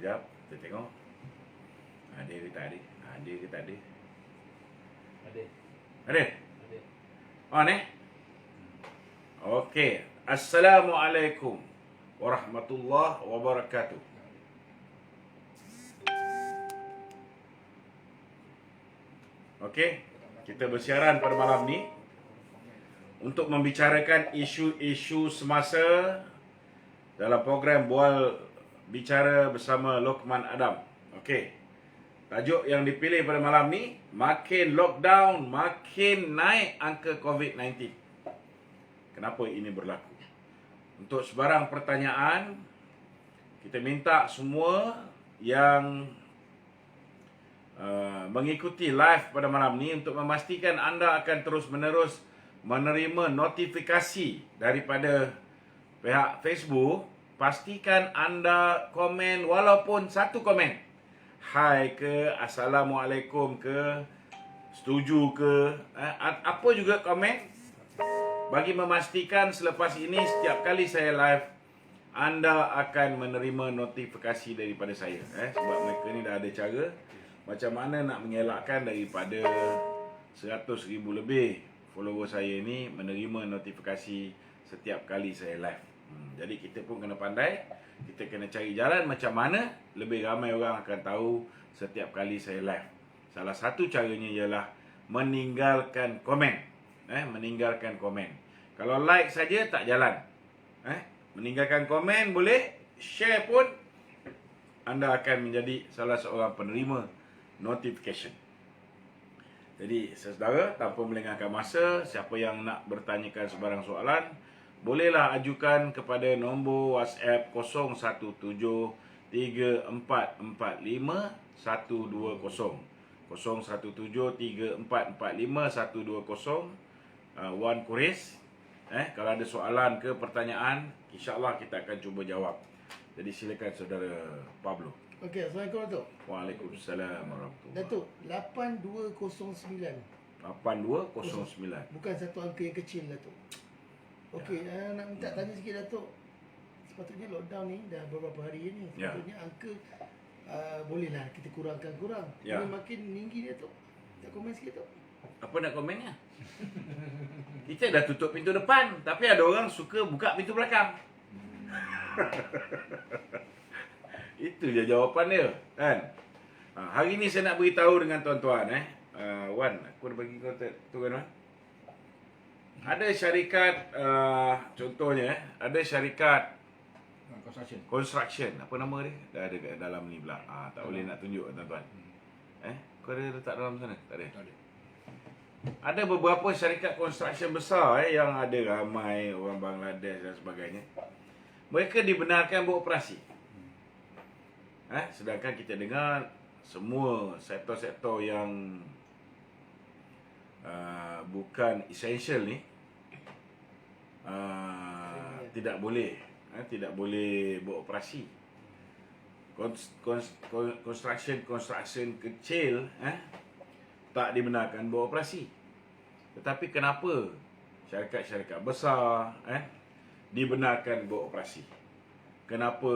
Sekejap, kita tengok. Ada ke tak ada? Ada ke tak ada? Ada. Ada? Ada. On Okey. Assalamualaikum warahmatullahi wabarakatuh. Okey, kita bersiaran pada malam ni untuk membicarakan isu-isu semasa dalam program Bual Bicara bersama Lokman Adam. Okey. Tajuk yang dipilih pada malam ni, makin lockdown, makin naik angka COVID-19. Kenapa ini berlaku? Untuk sebarang pertanyaan, kita minta semua yang mengikuti live pada malam ni untuk memastikan anda akan terus-menerus menerima notifikasi daripada pihak Facebook. Pastikan anda komen walaupun satu komen. Hai ke, Assalamualaikum ke, setuju ke, apa juga komen. Bagi memastikan selepas ini setiap kali saya live, anda akan menerima notifikasi daripada saya. Sebab mereka ni dah ada cara macam mana nak mengelakkan daripada 100,000 lebih follower saya ni menerima notifikasi setiap kali saya live. Jadi kita pun kena pandai. Kita kena cari jalan macam mana lebih ramai orang akan tahu setiap kali saya live. Salah satu caranya ialah meninggalkan komen. Meninggalkan komen. Kalau like saja tak jalan. Meninggalkan komen boleh, share pun anda akan menjadi salah seorang penerima notification. Jadi saudara, tanpa melengahkan masa, siapa yang nak bertanyakan sebarang soalan, bolehlah ajukan kepada nombor WhatsApp 0173445120. 0173445120. Wan Kuris. Kalau ada soalan ke pertanyaan, insya-Allah kita akan cuba jawab. Jadi silakan saudara Pablo. Okey, Assalamualaikum Datuk. Waalaikumsalam warahmatullahi. Datuk, 8209. 8209. Bukan satu angka yang kecil, Datuk. Okey, nak minta tanya sikit, Datuk. Sepatutnya lockdown ni dah beberapa hari ni. Sepatutnya angka bolehlah kita kurang. Ini makin tinggi, Datuk. Tak komen sikit, Datuk. Apa nak komennya? Kita dah tutup pintu depan, tapi ada orang suka buka pintu belakang. Itu je jawapan dia, kan? Hari ni saya nak beritahu dengan tuan-tuan, Wan, aku dah bagi kau tu kan, Wan? Ada syarikat, contohnya, ada syarikat construction. Apa nama dia? Dah ada kat dalam ni pula. Tak boleh nak tunjuk, tuan-tuan. Kau ada letak dalam sana? Tak ada? Tak ada. Ada beberapa syarikat construction besar yang ada ramai orang Bangladesh dan sebagainya. Mereka dibenarkan beroperasi. Sedangkan kita dengar semua sektor-sektor yang bukan essential ni tidak boleh beroperasi. Construction kecil tak dibenarkan beroperasi. Tetapi kenapa syarikat-syarikat besar dibenarkan beroperasi? Kenapa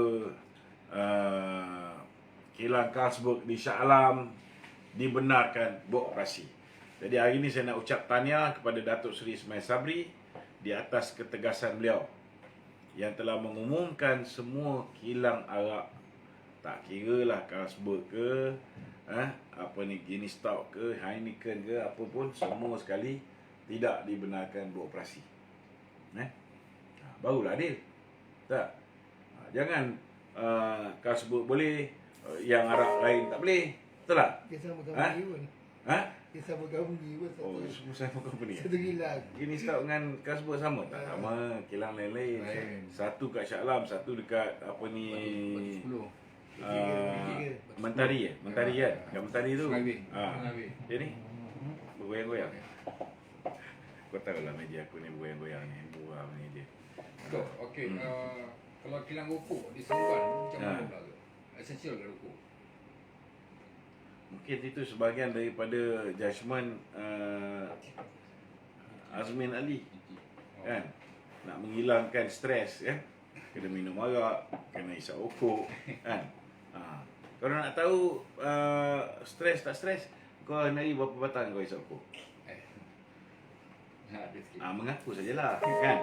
kilang Carlsberg di Shah Alam dibenarkan beroperasi? Jadi hari ini saya nak ucap tahniah kepada Datuk Seri Ismail Sabri di atas ketegasan beliau yang telah mengumumkan semua kilang arak, tak kira lah Carlsberg ke, Guinness Stout ke, Heineken ke, apa pun, semua sekali tidak dibenarkan beroperasi. Barulah adil. Tak? Jangan Carlsberg boleh, yang arak lain tak boleh. Betul tak? Dia sama company pun. Dia sama company pun. Sama company. Satu kilang. Guinness Stout dengan Carlsberg sama? Tak sama, kilang lain-lain. Satu kat Shah Alam, satu dekat apa ni, Mentari Mentari kan? Kat Mentari tu. Dia ni bergoyang-goyang. Kau tahu lah media aku ni bergoyang-goyang ni, buah ni dia. Okey, kalau kilang rokok di Seremban macam mana pula? Essential ke rokok? Mungkin itu sebahagian daripada judgement Azmin Ali, kan? Nak menghilangkan stres, kan? Kena minum arak, kena isap rokok, kan? Kalau nak tahu stres tak stres, kau hari berapa batang kau isap rokok? Ada sikit. Mengaku sajalah kan.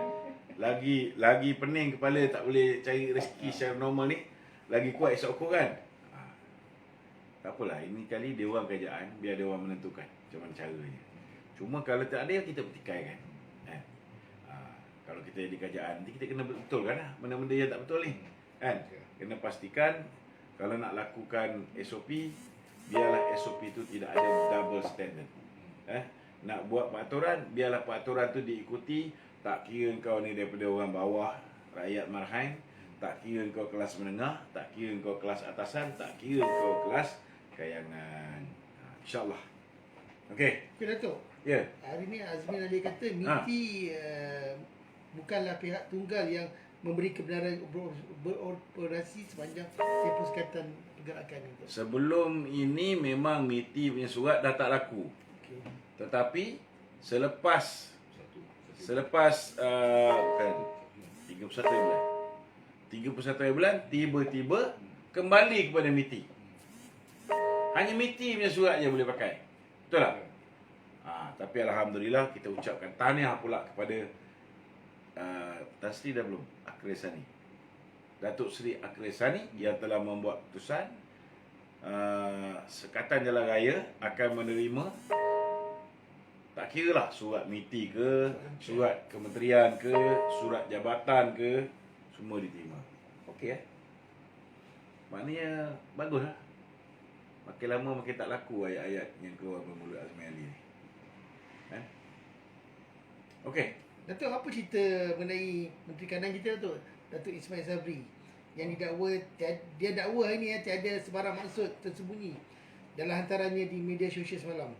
Lagi pening kepala tak boleh cari rezeki secara normal ni, lagi kuat isap rokok kan. Tak apalah, ini kali dia orang kerajaan, biar dia orang menentukan macam mana caranya. Cuma kalau tak ada, kita bertikai kan. Kalau kita di kerajaan, nanti kita kena betulkan lah benda-benda yang tak betul ni kan. Kena pastikan kalau nak lakukan SOP, biarlah SOP tu tidak ada double standard. Nak buat peraturan, biarlah peraturan tu diikuti. Tak kira kau ni daripada orang bawah, rakyat marhain, tak kira kau kelas menengah, tak kira kau kelas atasan, tak kira kau kelas kayangan. InsyaAllah. Okey. Okey Datuk. Ya. Hari ni Azmin Ali kata MITI bukanlah pihak tunggal yang memberi kebenaran beroperasi sepanjang tempoh sekatan pergerakan itu. Sebelum ini memang MITI punya surat dah tak laku. Okey. Tetapi selepas kan 31 bulan tiba-tiba kembali kepada MITI. Hanya MITI punya surat je boleh pakai. Betul tak? Tapi alhamdulillah kita ucapkan tahniah pula kepada Tan Sri dah belum? Akhil Sani. Datuk Seri Akhil Sani yang telah membuat keputusan Sekatan Jalan Raya akan menerima, tak kira lah surat MITI ke, surat kementerian ke, surat jabatan ke, semua diterima. Okey maknanya bagus lah. Makin lama makin tak laku ayat-ayat yang keluar dari mulut Azmin Ali ni. Okey. Datuk, apa cerita mengenai Menteri Kanan kita Datuk? Datuk Ismail Sabri yang didakwa, dia dakwa hari ni tiada sebarang maksud tersembunyi dalam hantarannya di media sosial semalam.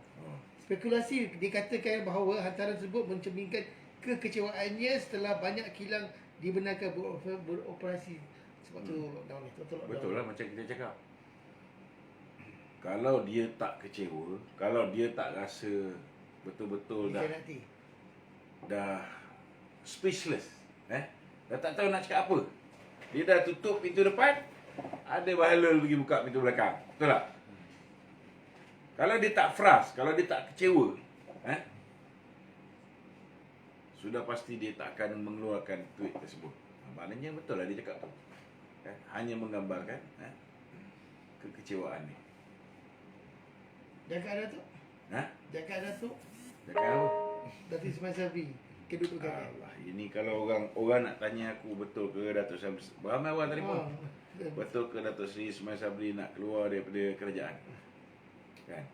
Spekulasi dikatakan bahawa hantaran tersebut mencerminkan kekecewaannya setelah banyak kilang dibenarkan beroperasi. Sebab tu lockdown ni. Betul lah macam kita cakap. Kalau dia tak kecewa, kalau dia tak rasa betul-betul dah speechless, dah tak tahu nak cakap apa. Dia dah tutup pintu depan, ada bahalul pergi buka pintu belakang. Betul tak? Kalau dia tak frust, kalau dia tak kecewa, sudah pasti dia tak akan mengeluarkan tweet tersebut. Maknanya betul lah dia cakap tu. Hanya menggambarkan kekecewaan ni. Jaga Datuk? Jaga Datuk? Jaga apa? Datuk Ismail Sabri kedudukan. Allah, ini kalau orang nak tanya aku betul ke Datuk Sabri, ramai orang telefon. Betul ke Datuk Seri Ismail Sabri nak keluar daripada kerajaan? Kan?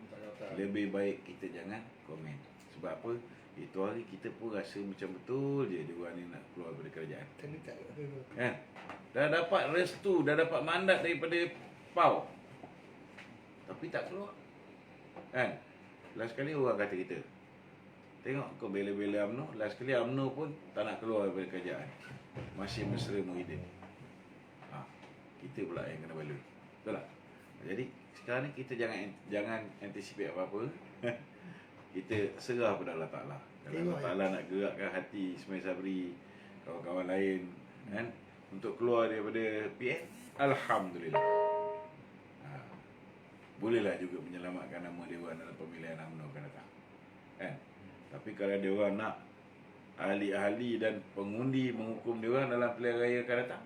Lebih baik kita jangan komen. Sebab apa? Itu hari kita pun rasa macam betul je dia orang ni nak keluar daripada kerajaan. Kami tak kan? Dah dapat restu, dah dapat mandat daripada PAU. Tapi tak keluar. Kan? Last kali orang kata kita, tengok kau bela-bela UMNO, last kali UMNO pun tak nak keluar daripada kerajaan. Masih mesra Muhyiddin. Kita pula yang kena baloi. Betul tak? Jadi sekarang ni kita jangan anticipate apa-apa. Kita serah pada Allah Ta'ala. Kalau Allah Ta'ala nak gerakkan hati Ismail Sabri, kawan-kawan lain kan, untuk keluar daripada PN, alhamdulillah. Bolehlah juga menyelamatkan nama dia orang dalam pemilihan UMNO akan datang. Kan? Tapi kalau dia orang nak ahli-ahli dan pengundi menghukum dia orang dalam pilihan raya akan datang,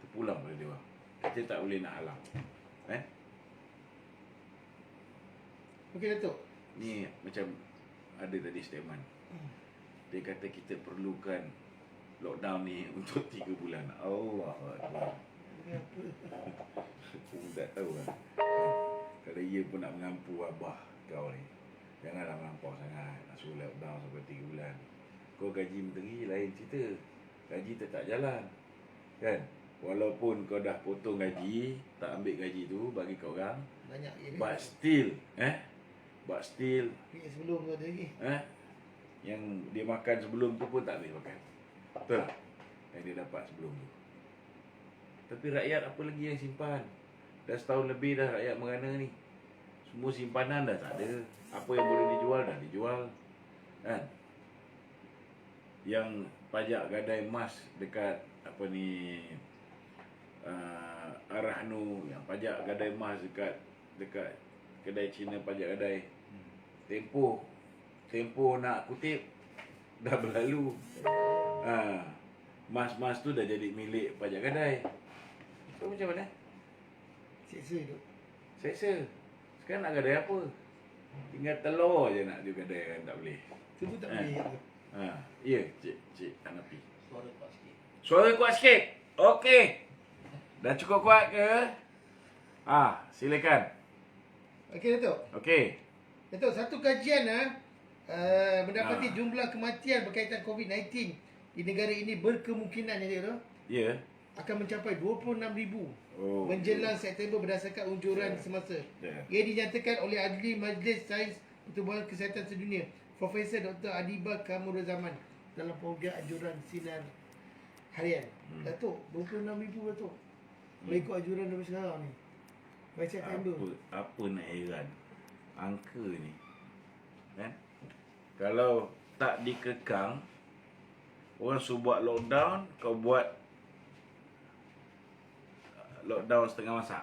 terpulang pada dia orang. Kita tak boleh nak halang. Okey Datuk. Ni macam ada tadi statement. Dia kata kita perlukan lockdown ni untuk 3 bulan. Allah Akbar. Aku tak tahu lah. Kalau ia pun nak mengampu abah kau ni, janganlah melampau sangat. Nak suruh lockdown sampai 3 bulan. Kau gaji menteri lain cerita. Gaji tetap jalan. Kan? Walaupun kau dah potong gaji, tak ambil gaji tu bagi kau orang, banyak je. But still sebelum tu ada lagi. Yang dia makan sebelum tu pun tak boleh makan. Betul tak? Yang dia dapat sebelum tu. Tapi rakyat apa lagi yang simpan? Dah setahun lebih dah rakyat merana ni. Semua simpanan dah tak ada. Apa yang boleh dijual dah dijual. Kan? Yang pajak gadai emas dekat apa ni arah yang pajak gadai emas dekat kedai Cina pajak gadai. Tempoh nak kutip dah berlalu. Mas tu dah jadi milik pajak gadai. So macam mana? Seksa tu. Seksa. Sekarang nak gadai apa? Tinggal telur je nak dia gadai kan tak boleh. Tu pun tak boleh tu. Ya, Cik Hanafi. Suara kuat sikit. Suara kuat sikit. Okey. Dah cukup kuat ke? Silakan. Okey Datuk. Okey. Datuk, satu kajian mendapati jumlah kematian berkaitan COVID-19 di negara ini berkemungkinan Ya. akan mencapai 26,000 Oh. menjelang September berdasarkan unjuran semasa. Ya. Ia dinyatakan oleh Ahli Majlis Sains Pertubuhan Kesihatan Sedunia, Profesor Dr. Adiba Kamuruzaman dalam program anjuran sinar harian. Datuk, 26,000 Datuk. Mengikut anjuran dari sekarang ni. By September. Apa nak heran? Angka ni. Kan? Kalau tak dikekang, orang suruh buat lockdown, kau buat lockdown setengah masak.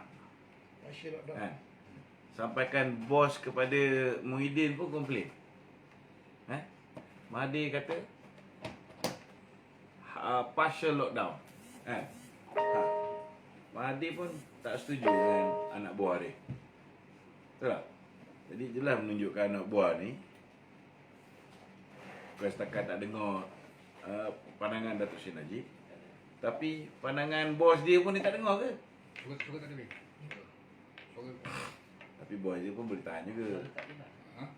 Partial lockdown. Kan? Sampaikan bos kepada Muhyiddin pun komplain. Mahathir kata partial lockdown. Kan? Mahathir pun tak setuju dengan anak buah dia. Betul tak? Jadi jelas menunjukkan anak buah ni, bukan setakat tak dengar pandangan Datuk Seri Najib, tapi pandangan bos dia pun dia tak dengar ke? Suka tak ada weh. Suka. Tapi bos dia pun boleh tahan juga. Suara tak dengar.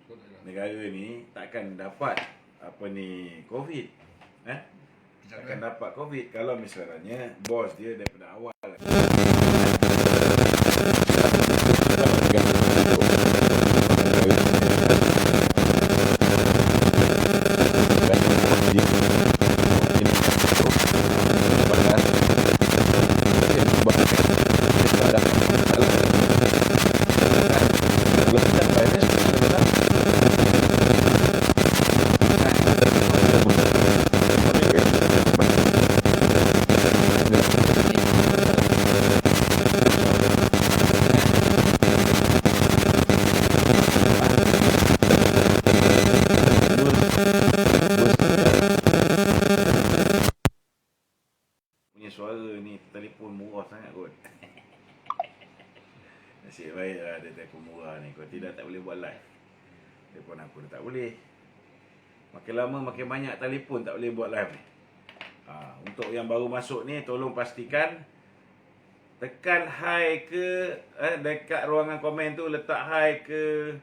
Suka tak ada. Negara ni takkan dapat COVID. Takkan dapat COVID kalau misalnya bos dia daripada awal punya suara ni telefon murah sangat kot. Nasib baik lah ada telefon murah ni. Kalau tidak tak boleh buat live. Telefon aku dah tak boleh. Makin lama makin banyak telefon tak boleh buat live ni. Untuk yang baru masuk ni tolong pastikan tekan hi ke dekat ruangan komen tu, letak hi ke,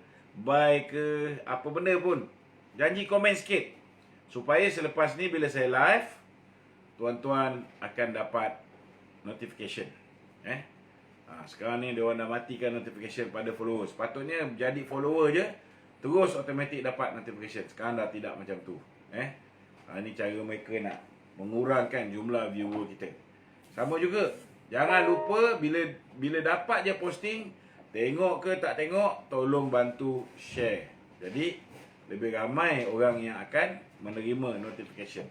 bye ke, apa benda pun. Janji komen sikit supaya selepas ni bila saya live, tuan-tuan akan dapat notification. Sekarang ni dia orang dah matikan notification pada follower. Sepatutnya jadi follower je, terus automatik dapat notification. Sekarang dah tidak macam tu. Ini cara mereka nak mengurangkan jumlah viewer kita. Sama juga, jangan lupa bila dapat je posting, tengok ke tak tengok, tolong bantu share. Jadi lebih ramai orang yang akan menerima notification.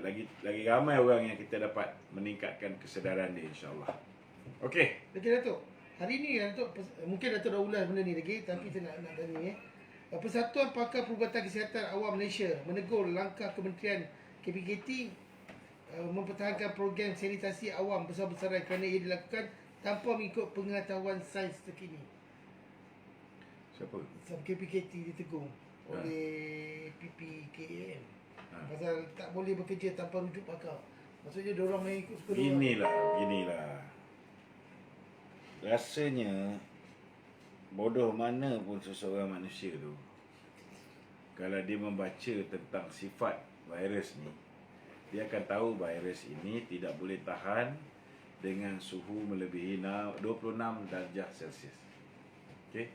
Lagi ramai orang yang kita dapat meningkatkan kesedaran dia, insya-Allah. Okey. Okey Datuk. Hari ni Datuk, mungkin Datuk dah ulas benda ni lagi, tapi saya nak tanya Persatuan Pakar Perubatan Kesihatan Awam Malaysia menegur langkah Kementerian KPKT mempertahankan program sanitasi awam besar-besaran kerana ia dilakukan tanpa mengikut pengetahuan sains terkini. Siapa? KPKT ditegur oleh PPKM. Pasal tak boleh bekerja tanpa rujuk pakar. Maksudnya diorang mengikut suka diorang. Inilah. Rasanya bodoh mana pun seseorang manusia tu, kalau dia membaca tentang sifat virus ni, dia akan tahu virus ini tidak boleh tahan dengan suhu melebihi 26 darjah Celsius. Okey?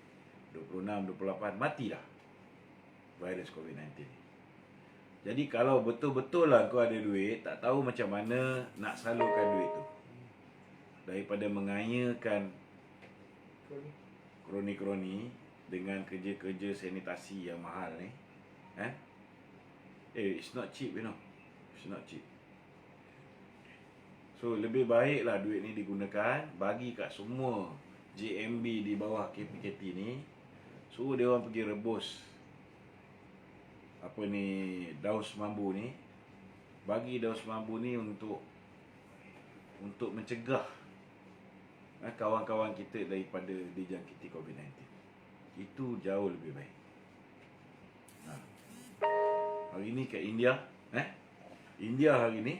26, 28 matilah virus COVID-19 ni. Jadi kalau betul-betul lah kau ada duit, tak tahu macam mana nak salurkan duit tu, daripada mengayakan kroni-kroni dengan kerja-kerja sanitasi yang mahal ni. It's not cheap, you know. It's not cheap. So lebih baiklah duit ni digunakan bagi kat semua JMB di bawah KPKT ni, suruh dia orang pergi rebus apa ni, daun semambu ni. Bagi daun semambu ni untuk mencegah kawan-kawan kita daripada dijangkiti COVID-19. Itu jauh lebih baik. Hari ni kat India, India hari ni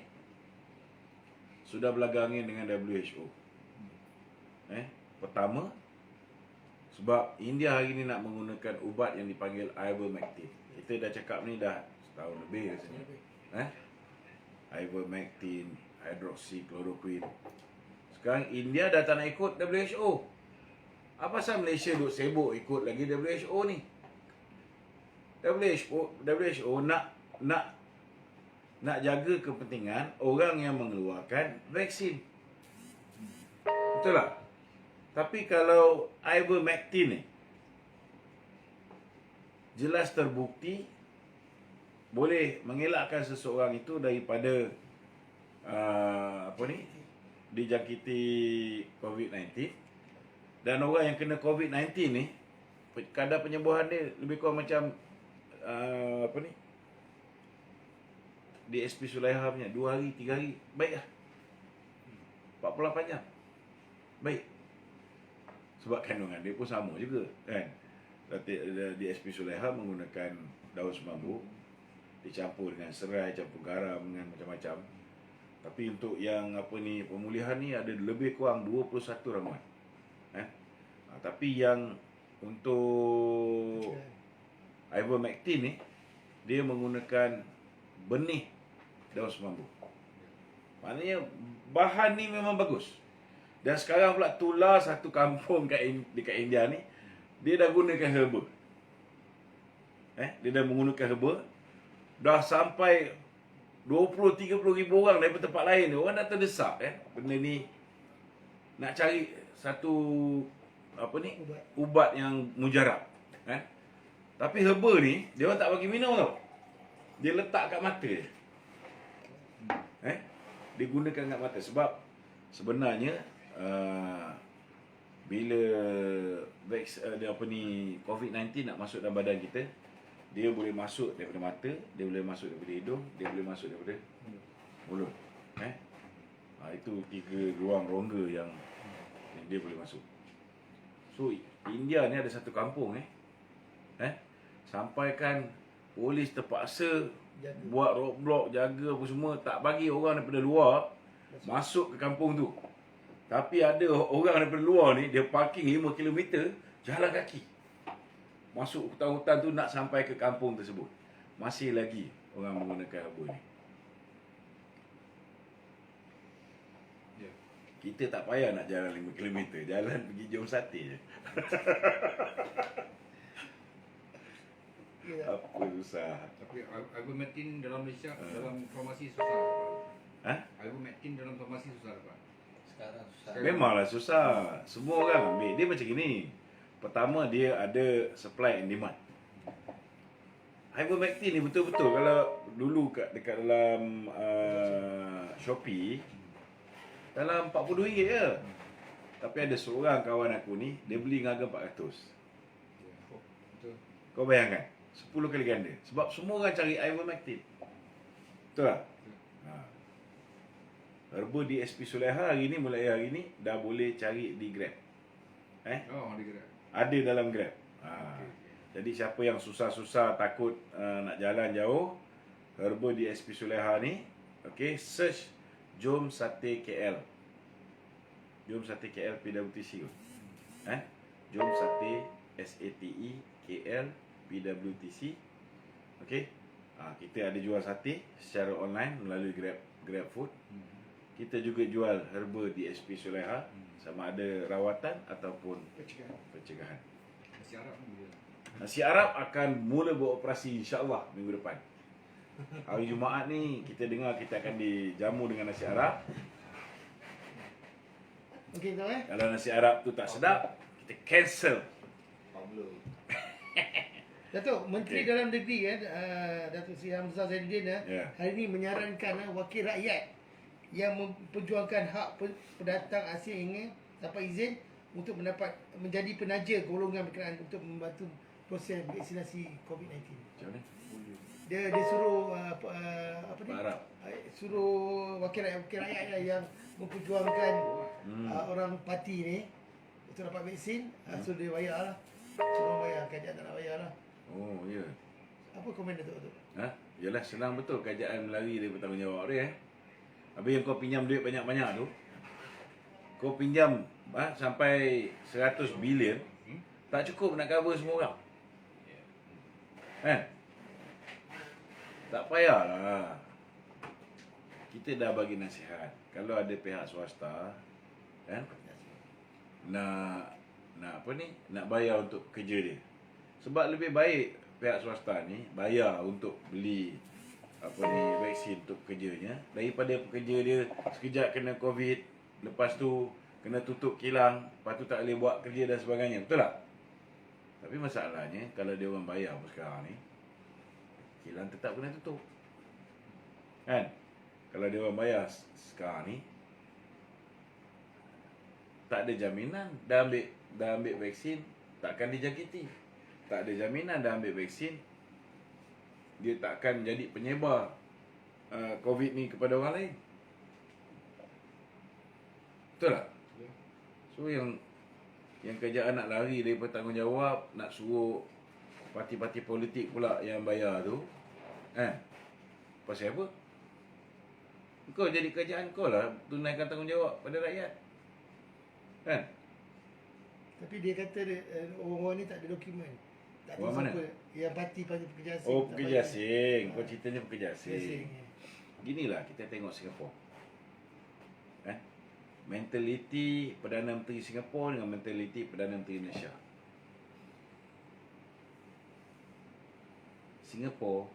sudah berlaga angin dengan WHO. Pertama, sebab India hari ni nak menggunakan ubat yang dipanggil ivermectin. Kita dah cakap ni dah setahun lebih rasanya. Ivermectin, hydroxychloroquine. Sekarang India dah tak nak ikut WHO. Apa pasal Malaysia duk sibuk ikut lagi WHO ni? WHO nak jaga kepentingan orang yang mengeluarkan vaksin. Betul tak? Tapi kalau ivermectin ni jelas terbukti boleh mengelakkan seseorang itu daripada dijangkiti COVID-19, dan orang yang kena COVID-19 ni kadar penyembuhan dia lebih kurang macam DSP Sulaiha punya 2 hari 3 hari baik lah, 48 jam baik, sebab kandungan dia pun sama juga kan. DSP Sulaiha menggunakan daun semambu dicampur dengan serai, campur garam dengan macam-macam. Tapi untuk yang pemulihan ni ada lebih kurang 21 ramuan. Tapi yang untuk ivermectin ni dia menggunakan benih daun semambu. Maknanya bahan ni memang bagus. Dan sekarang pula tular satu kampung dekat India ni, dia dah gunakan herba. Dia dah menggunakan herba. Dah sampai 20-30 ribu orang daripada tempat lain. Orang dah terdesak benda ni. Nak cari satu ubat yang mujarab. Tapi herba ni dia orang tak bagi minum tau. Dia letak kat mata je. Dia gunakan kat mata. Sebab sebenarnya bila COVID-19 nak masuk dalam badan kita, dia boleh masuk daripada mata, dia boleh masuk daripada hidung, dia boleh masuk daripada mulut. Itu 3 ruang rongga yang dia boleh masuk. So India ni ada satu kampung sampaikan polis terpaksa buat roadblock, jaga apa semua, tak bagi orang daripada luar masuk ke kampung tu. Tapi ada orang daripada luar ni, dia parking 5 km jalan kaki masuk hutan-hutan tu nak sampai ke kampung tersebut. Masih lagi orang menggunakan herba ni. Kita tak payah nak jalan 5 km, jalan pergi jom sate je. Apa susah. Tapi ivermectin dalam Malaysia, dalam farmasi susah. Ivermectin dalam farmasi susah dapat. Sekarang susah. Memanglah susah. Semua orang ambil. Dia macam gini. Pertama, dia ada supply and demand. Ivermectin ni betul-betul kalau dulu dekat dalam Shopee dalam RM40 je. Tapi ada seorang kawan aku ni, dia beli dengan harga 400. Betul. Kau bayangkan, 10 kali ganda. Sebab semua orang cari ivermectin. Betul tak? Herba DSP Sulaiha mulai hari ni dah boleh cari di Grab. Oh, di Grab. Ada dalam Grab. Jadi siapa yang susah-susah takut nak jalan jauh, herba DSP Sulaiha ni, search Jom Sate KL. Jom Sate KL PWTC. Jom Sate SATE KL PWTC. Kita ada jual sate secara online melalui Grab Food. Kita juga jual herba DSP Sulaiha, sama ada rawatan ataupun pencegahan. Nasi Arab ni bila? Nasi Arab akan mula beroperasi insya-Allah minggu depan. Hari Jumaat ni kita dengar kita akan dijamu dengan nasi Arab. Okey tu Kalau nasi Arab tu tak sedap, kita cancel. Datuk, Menteri Dalam Negeri Datuk Seri Hamzah Zainuddin hari ini menyarankan wakil rakyat yang memperjuangkan hak pendatang asing ini dapat izin untuk menjadi penaja golongan berkenaan untuk membantu proses vaksinasi COVID-19. Macam mana? Dia suruh apa ni? Pak Arab. Suruh wakil rakyat yang memperjuangkan orang parti ni untuk dapat vaksin, so dia bayar lah. Cuma bayar, kerajaan tak nak bayar lah. Oh, ya. Apa komen Datuk tu? Yalah, senang betul kerajaan melari dari bertanggungjawab dia. Habis yang kau pinjam duit banyak-banyak tu, kau pinjam sampai 100 bilion, tak cukup nak cover semua orang. Kan? Tak payahlah. Kita dah bagi nasihat. Kalau ada pihak swasta, kan, nak apa ni, nak bayar untuk kerja dia. Sebab lebih baik pihak swasta ni bayar untuk beli apa ni, vaksin untuk kerjanya, daripada pekerja dia sekejap kena COVID, lepas tu kena tutup kilang, lepas tu tak boleh buat kerja dan sebagainya. Betul tak? Tapi masalahnya kalau dia orang bayar sekarang ni, kilang tetap kena tutup. Kan? Kalau dia orang bayar sekarang ni, tak ada jaminan dah ambil vaksin takkan dijangkiti. Tak ada jaminan dah ambil vaksin dia takkan jadi penyebar COVID ni kepada orang lain. Betul tak? So yang kerajaan nak lari daripada tanggungjawab, nak suruh parti-parti politik pula yang bayar tu, pasal apa? Kau jadi kerajaan kau lah tunaikan tanggungjawab pada rakyat. Kan? Tapi dia kata orang-orang ni tak ada dokumen. Tak tahu Orang mana? siapa. Yang parti pekerja asing. Oh, tak pekerja bayar. asing. Kau ceritanya pekerja Pekerja asing. asing. Ginilah kita tengok Singapura. Mentaliti Perdana Menteri Singapura dengan mentaliti Perdana Menteri Malaysia. Singapura,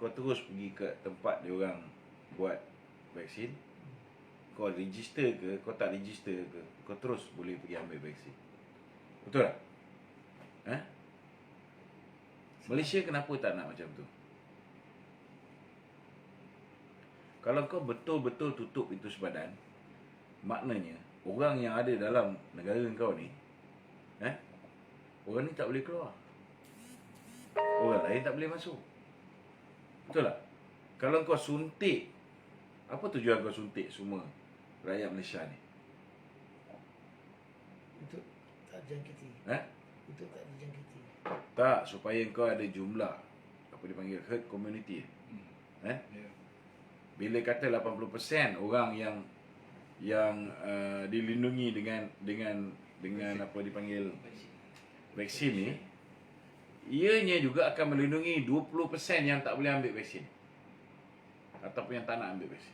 kau terus pergi ke tempat dia orang buat vaksin, kau register ke, kau tak register ke, kau terus boleh pergi ambil vaksin. Betul tak? Malaysia kenapa tak nak macam tu? Kalau kau betul-betul tutup pintu sebadan, maknanya orang yang ada dalam negara kau ni, orang ni tak boleh keluar. Orang lain tak boleh masuk. Betul tak? Kalau kau suntik, apa tujuan kau suntik semua rakyat Malaysia ni? Untuk tak jangkiti. Untuk tak dijangkiti. Tak, supaya kau ada jumlah apa dipanggil herd community. Bila kata 80% orang yang dilindungi dengan apa dipanggil vaksin ni, ianya juga akan melindungi 20% yang tak boleh ambil vaksin ataupun yang tak nak ambil vaksin.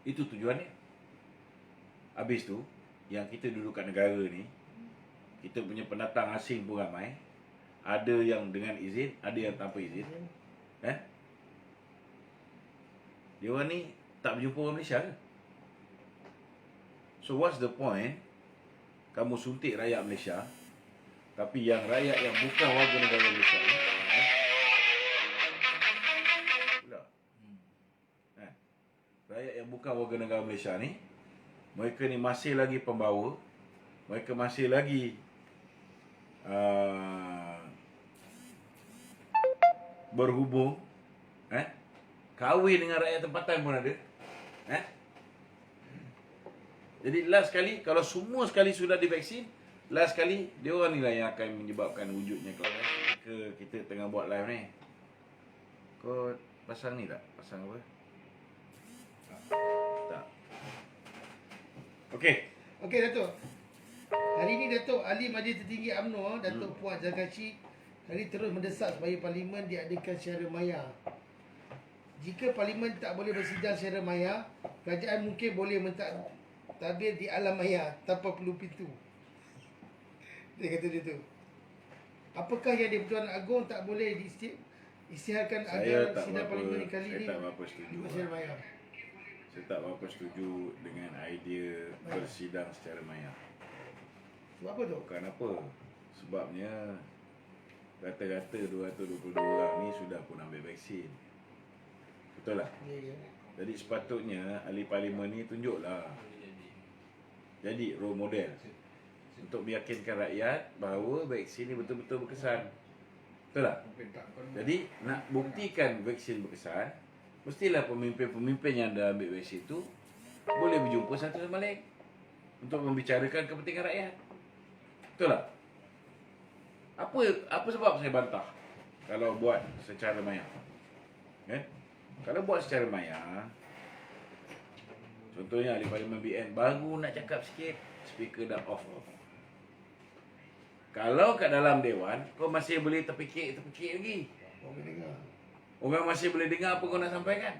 Itu tujuannya. Habis tu, yang kita duduk kat negara ni, kita punya pendatang asing pun ramai. Ada yang dengan izin, ada yang tanpa izin. Dia orang ni tak berjumpa orang Malaysia ke? So what's the point kamu suntik rakyat Malaysia, tapi yang rakyat yang bukan warga negara Malaysia ni, rakyat yang bukan warga negara Malaysia ni, mereka ni masih lagi pembawa, mereka masih lagi berhubung, kahwin dengan rakyat tempatan pun ada. Jadi last sekali, kalau semua sekali sudah divaksin, last sekali dia orang ni lah yang akan menyebabkan wujudnya. Kalau kita tengah buat live ni, kau pasang ni tak? Pasang apa? Tak. Okey. Okey Datuk. Hari ini Datuk Ahli Majlis Tertinggi UMNO, Datuk Puan Zarkashi, hari terus mendesak supaya parlimen diadakan secara maya. Jika parlimen tak boleh bersidang secara maya, kerajaan mungkin boleh mentadbir di alam maya tanpa perlu pintu. Dia kata dia tu. Apakah yang di-Pertuan Agong tak boleh isytiharkan agar sidang parlimen kali ini saya tak berapa setuju. secara maya? Saya tak berapa setuju dengan idea bersidang secara maya. Sebab apa tu? Bukan apa. Sebabnya rata-rata 222 orang ni sudah pun ambil vaksin. Betul tak? Ya, ya. Jadi sepatutnya ahli parlimen ni tunjuklah. Jadi role model untuk meyakinkan rakyat bahawa vaksin ni betul-betul berkesan. Betul tak? Jadi nak buktikan vaksin berkesan, mestilah pemimpin-pemimpin yang dah ambil vaksin tu boleh berjumpa satu sama lain untuk membicarakan kepentingan rakyat. Betul tak? Apa sebab saya bantah kalau buat secara maya? Kalau buat secara maya, contohnya ahli parlimen BN baru nak cakap sikit, speaker dah off. Kalau kat dalam dewan, kau masih boleh terpikir lagi. Orang masih boleh dengar apa kau nak sampaikan.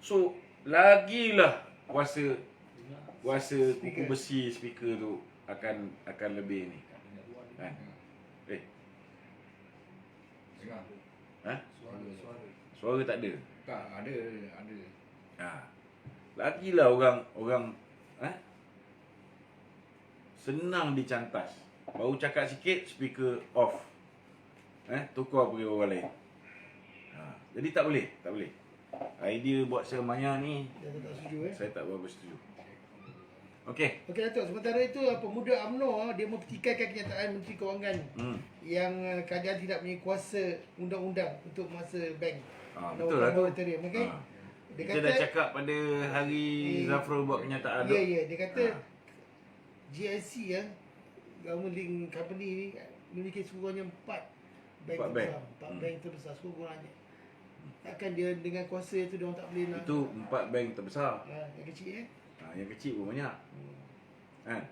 So, lagilah kuasa kuku besi speaker tu akan lebih ni. Kan? Dengar. Ha? Suara. Suara tak ada. Tak, ada. Lagilah orang senang dicantas. Baru cakap sikit, speaker off. Tukar pergi orang lain. Jadi tak boleh. Idea buat seremaya ni, Datuk tak setuju saya tak berapa setuju. Okey. Okey Datuk, sementara itu pemuda UMNO dia mempertikaikan kenyataan Menteri Kewangan yang kerajaan tidak mempunyai kuasa undang-undang untuk masa bank. Betul lah tu. Okey. Kita dah cakap pada hari Zafrul buat kenyataan tu. Ya, dia kata GSC Government Link Company ni memiliki sekurang-kurangnya 4 bank terbesar sekurang-kurangnya. Takkan dia dengan kuasa itu dia orang tak boleh nak. Itu 4 bank terbesar. Yang kecil Yang kecil pun banyak. Kan?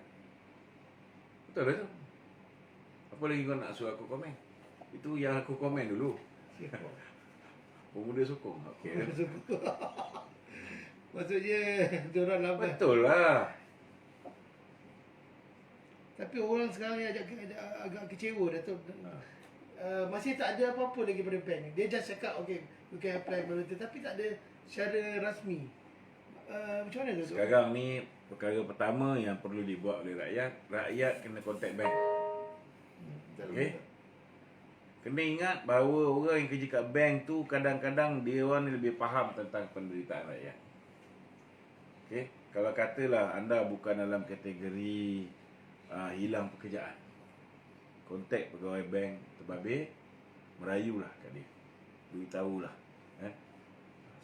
Betul lah tu. Apa lagi kau nak suruh aku komen? Itu yang aku komen dulu. Pemuda sokong. Okey. Maksudnya diorang lambat. Betul lah. Tapi orang sekarang ni agak kecewa Datuk. Masih tak ada apa-apa lagi pada bank. Dia just cakap okay, you can apply volunteer, tapi tak ada secara rasmi. Macam mana Datuk? Sekarang ni perkara pertama yang perlu dibuat oleh rakyat kena contact bank. Okey. Kena ingat bahawa orang yang kerja kat bank tu kadang-kadang dia orang ni lebih faham tentang penderitaan rakyat. Okey, kalau katalah anda bukan dalam kategori hilang pekerjaan, kontak pegawai bank terbabit, merayulah kat dia, beritahulah.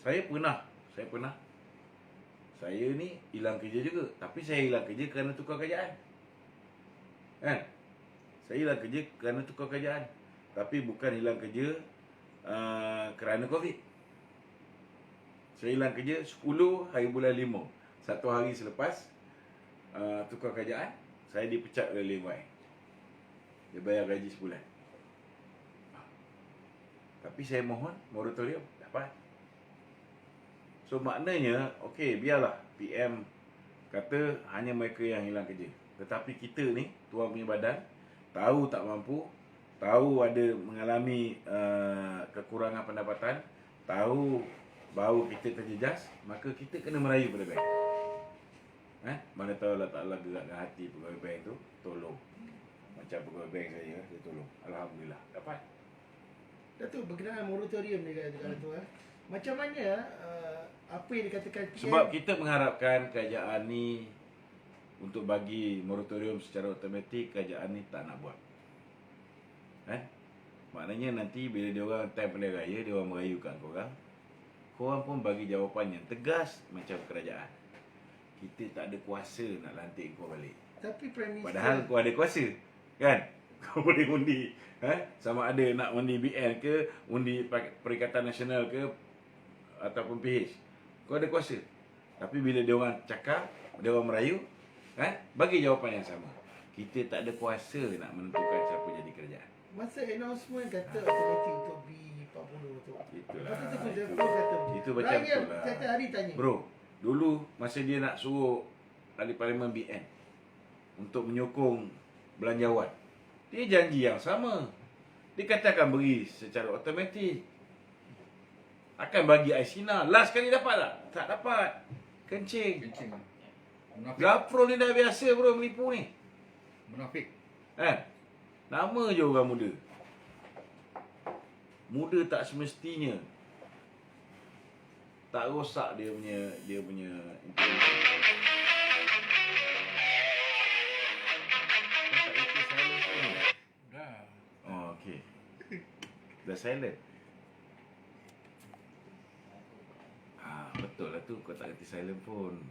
Saya pernah saya ni hilang kerja juga, tapi saya hilang kerja kerana tukar kerjaan. Kan? Saya hilang kerja kerana tukar kerjaan, tapi bukan hilang kerja kerana COVID. Saya hilang kerja 10 hari bulan 5. 1 hari selepas tukar kerjaan, saya dipecat oleh Lewai. Dia bayar gaji sebulan. Tapi saya mohon moratorium, dapat. So maknanya, okey, biarlah PM kata hanya mereka yang hilang kerja. Tetapi kita ni, tuan punya badan, tahu tak mampu, tahu ada mengalami kekurangan pendapatan, tahu bahawa kita terjejas, maka kita kena merayu pada bank. Mana tahu Allah Ta'ala gerakkan hati pegawai bank tu, tolong. Macam pegawai bank saya, dia tolong. Alhamdulillah, dapat. Datuk, berkenaan moratorium ni kata tu macam mana apa yang dikatakan PM? Sebab kita mengharapkan kerajaan ni untuk bagi moratorium secara automatik, kerajaan ni tak nak buat. Maknanya nanti bila dia orang time pilihan raya, dia orang merayukan korang pun bagi jawapan yang tegas macam kerajaan. Kita tak ada kuasa nak lantik kau balik. Tapi Prime Minister, padahal kau ada kuasa, kan? Kau boleh undi, sama ada nak undi BN ke, undi Perikatan Nasional ke, ataupun PH. Kau ada kuasa. Tapi bila dia orang cakap, dia orang merayu, bagi jawapan yang sama. Kita tak ada kuasa nak menentukan siapa jadi kerajaan. masa announcement kata automatik untuk B40 tu. Itulah. Lepas tu dia kata Itu macam tu lah. Setiap hari tanya. Bro, dulu masa dia nak suruh ahli parlimen BN untuk menyokong belanjawan, dia janji yang sama. Dia katakan beri secara automatik. Akan bagi Aisina. Last kali dapat tak? Tak dapat. Kencing. Munafik. Gafrul ni dah biasa bro menipu ni. Munafik. Nama je orang muda. Muda tak semestinya tak rosak dia punya Dah. Oh, okey. Dah silent. Betul lah tu, kau tak kerti silent phone.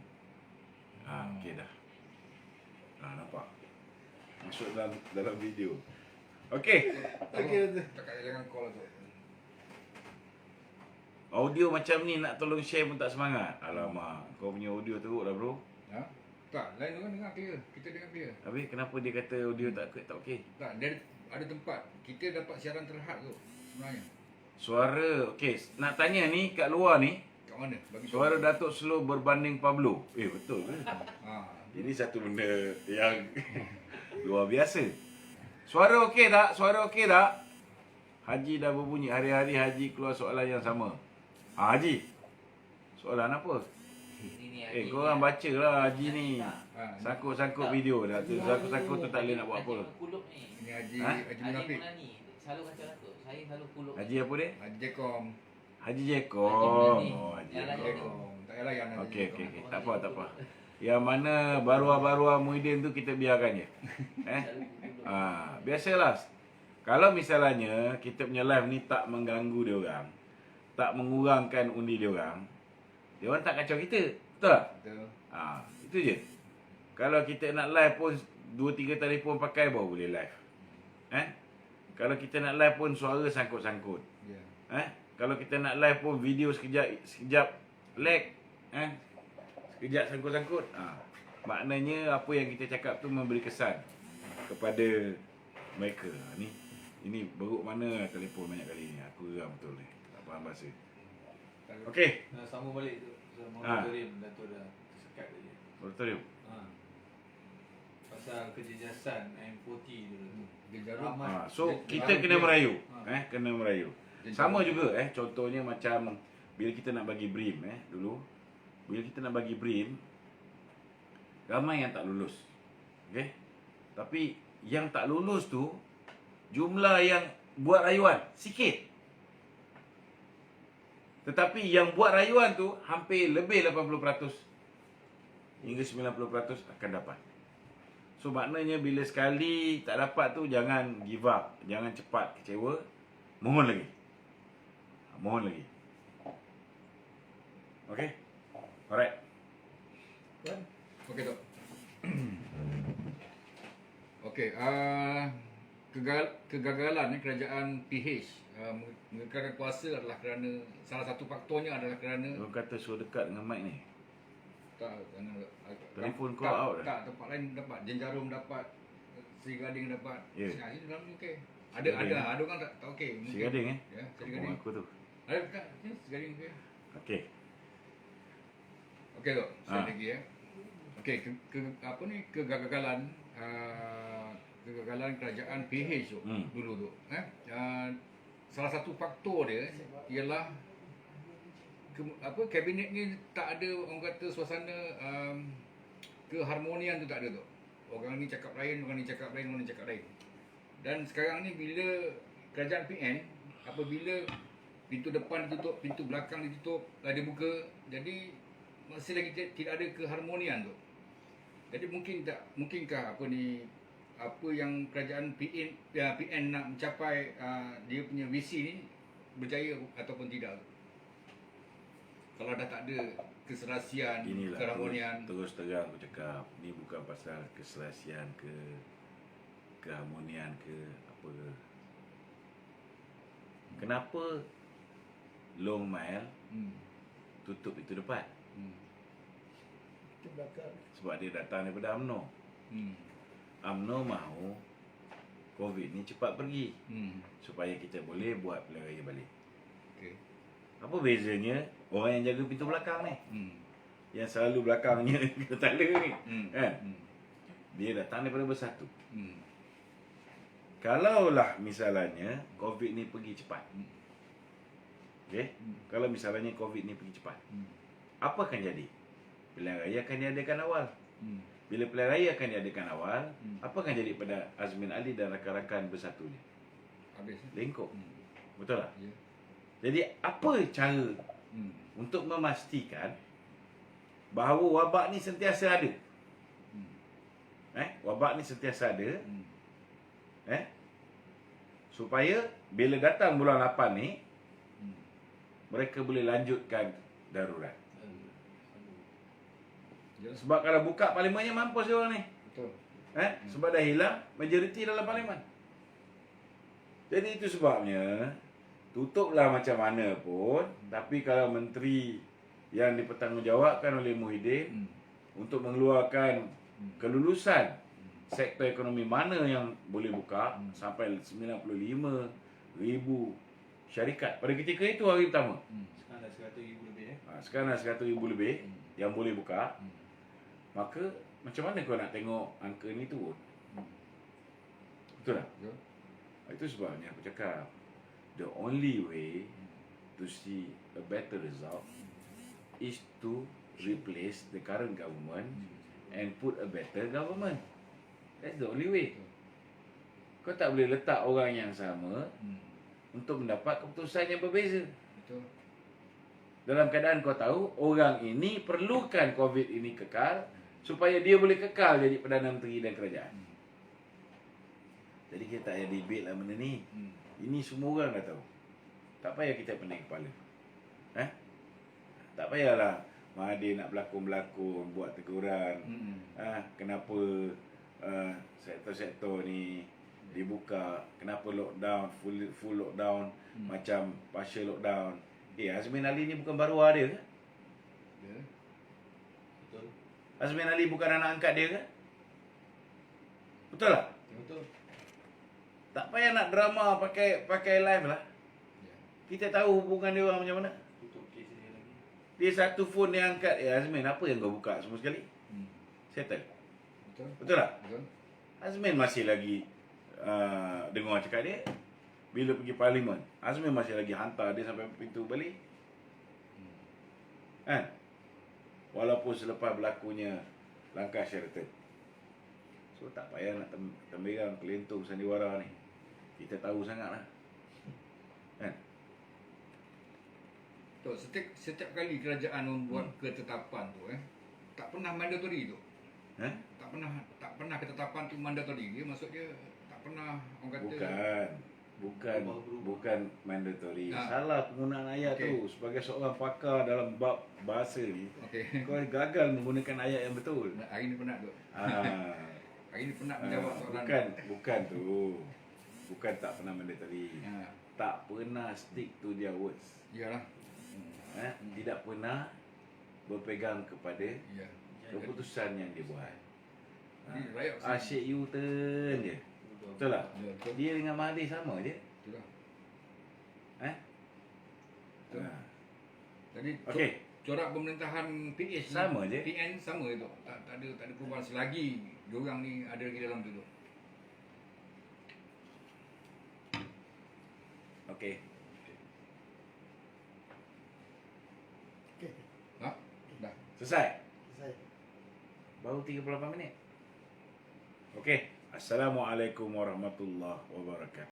Okey dah. Nampak. Masuk dalam video. Okey. Okey, betul. Tak jangan call tu. Audio macam ni nak tolong share pun tak semangat. Alamak, kau punya audio teruk dah bro. Ha? Tak, lain orang dengar clear. Kita dengar clear. Habis kenapa dia kata audio tak okey? Tak, dia ada tempat. Kita dapat siaran terhad tu sebenarnya. Suara, okey. Nak tanya ni kat luar ni, Kat mana? Bagi suara Datuk Slow berbanding Pablo. Betul ke? Ini satu benda yang luar biasa. Suara okey tak? Suara okey tak? Haji dah berbunyi. Hari-hari Haji keluar soalan yang sama. Haji, soalan apa? Korang baca lah Haji ni. Sangkut-sangkut video dah tu. Sangkut-sangkut tu tak boleh nak buat apa. Ini Haji Munafik. Selalu kacau aku. Saya selalu kuluk. Haji apa dia? Haji Jekom. Haji Jekom. Oh, Haji Jekom. Tak payah layan Haji Okey. Jekom. Tak apa. Yang mana baruah-baruah Muhyiddin tu kita biarkan je. Biasalah. Kalau misalnya kita punya live ni tak mengganggu dia orang, tak mengurangkan undi dia orang tak kacau kita. Betul tak? Betul. Itu je. Kalau kita nak live pun 2-3 telefon pakai baru boleh live. Kalau kita nak live pun suara sangkut-sangkut. Ya. Kalau kita nak live pun video sekejap lag. Sekejap sangkut-sangkut. Maknanya apa yang kita cakap tu memberi kesan kepada mereka. Ini beruk mana telefon banyak kali ni. Aku geram betul ni. Tak faham bahasa. Okey. Sambung balik tu. Moratorium Dato' dah tersekat tadi. Moratorium. Pasal kejejasan M40 tu. Dia jarum. So kita kena merayu. Kena merayu. Sama juga contohnya macam bila kita nak bagi BRIM dulu. Bila kita nak bagi BRIM, ramai yang tak lulus. Okey. Tapi yang tak lulus tu jumlah yang buat rayuan sikit. Tetapi yang buat rayuan tu hampir lebih 80% hingga 90% akan dapat. So maknanya bila sekali tak dapat tu jangan give up, jangan cepat kecewa. Mohon lagi. Okey. Alright. Okey Tok. Okey, kegagalan kerajaan PH mengekalkan kuasa adalah kerana salah satu faktornya adalah kerana Orang kata suruh dekat dengan mic ni. Telefon kau tak, out dah. tak, tempat lain dapat. Jenjarum dapat, Seri Gading dapat. Ya. Sini dalam ni okey. Seri Gading. Ada orang tak okey. Seri Gading Ya, Seri Kampung Gading. aku tu. Ada dekat ni Seri Gading okey. Okey. Okey Tok, sekali lagi Okey, kegagalan kerajaan PH tu dulu tu. Salah satu faktor dia ialah kabinet ni tak ada orang kata suasana keharmonian tu tak ada tu. Orang ni cakap lain, orang ni cakap lain, orang ni cakap lain. Dan sekarang ni bila kerajaan PN apabila pintu depan ditutup, pintu belakang ditutup, ada buka, jadi masih lagi tidak ada keharmonian tu. Jadi mungkinkah apa yang kerajaan PN nak mencapai dia punya visi ni berjaya ataupun tidak? Kalau dah tak ada keserasian, Inilah keharmonian. terus terang aku cakap, ni bukan pasal keserasian ke keharmonian ke apa ke. Kenapa Long Mile tutup itu depan? Itu belakang. Sebab dia datang daripada UMNO. UMNO mahu COVID ni cepat pergi supaya kita boleh buat pilihan raya balik. Okey. Apa bezanya orang yang jaga pintu belakang ni? Yang selalu belakangnya kepala ni. Kan? Dia datang daripada Bersatu. Kalaulah misalnya COVID ni pergi cepat. Okey? Kalau misalnya COVID ni pergi cepat. Apa akan jadi? Pilihan raya akan diadakan awal. Bila pilihan raya akan diadakan awal, apa akan jadi pada Azmin Ali dan rakan-rakan Bersatunya? Habis. Lengkok. Betul tak? Ya. Jadi apa cara untuk memastikan bahawa wabak ni sentiasa ada. Wabak ni sentiasa ada. Supaya bila datang bulan 8 ni, mereka boleh lanjutkan darurat. Sebab kalau buka parlimennya mampus dia orang ni. Betul. Sebab dah hilang majoriti dalam parlimen. Jadi itu sebabnya tutuplah macam mana pun, tapi kalau menteri yang dipertanggungjawabkan oleh Muhyiddin untuk mengeluarkan kelulusan sektor ekonomi mana yang boleh buka sampai 95,000 syarikat pada ketika itu hari pertama. Sekarang dah 100,000 lebih Sekarang dah 100,000 lebih yang boleh buka. Maka macam mana kau nak tengok angka ni turun? Betul tak? Betul. Itu sebabnya aku cakap the only way to see a better result is to replace the current government and put a better government. That's the only way. Kau tak boleh letak orang yang sama untuk mendapat keputusan yang berbeza. Betul. Dalam keadaan kau tahu orang ini perlukan COVID ini kekal supaya dia boleh kekal jadi Perdana Menteri dan kerajaan. Jadi kita tak payah debate lah benda ni. Ini semua orang dah tahu. Tak payah kita pening kepala. Tak payahlah Mahathir nak berlakon-berlakon, buat teguran. Kenapa sektor-sektor ni dibuka, kenapa lockdown, full lockdown, macam partial lockdown. Azmin Ali ni bukan baruah dia ke? Ya. Betul. Azmin Ali bukan anak angkat dia ke? Betul tak? Betul. Tak payah nak drama pakai live lah. Kita tahu hubungan dia orang macam mana. Tutup kes dia lagi. Dia satu phone dia angkat, Azmin apa yang kau buka semua sekali? Settle. Betul. Betul tak? Betul. Azmin masih lagi dengar cakap dia. Bila pergi parlimen, Azmin masih lagi hantar dia sampai pintu balik. Walaupun selepas berlakunya langkah Sheraton. So tak payah nak temberang kelentung sandiwara ni. Kita tahu sangatlah. Betul. Setiap kali kerajaan membuat ketetapan tu tak pernah mandatory tu. Tak pernah ketetapan tu mandatory. Dia maksud dia tak pernah orang kata Bukan mandatory. Salah penggunaan ayat tu. Sebagai seorang pakar dalam bab bahasa ni, kau gagal menggunakan ayat yang betul. Hari ni penat tu. Hari ni penat menjawab soalan. Bukan tu. Bukan tak pernah mandatory. Tak pernah stick to their words. Iyalah. Tidak pernah berpegang kepada keputusan yang dia buat. Asyik U-turn je. Betul tak? Betul. Dia dengan Mahathir sama je. Betul. Betul. Jadi Okey. corak pemerintahan PH Sama je. PN sama je tu. Tak ada perubahan selagi diorang ni ada lagi dalam tu. Okey. Okey. Dah. Selesai? Saya. Baru 38 minit. Okey. Assalamualaikum warahmatullahi wabarakatuh.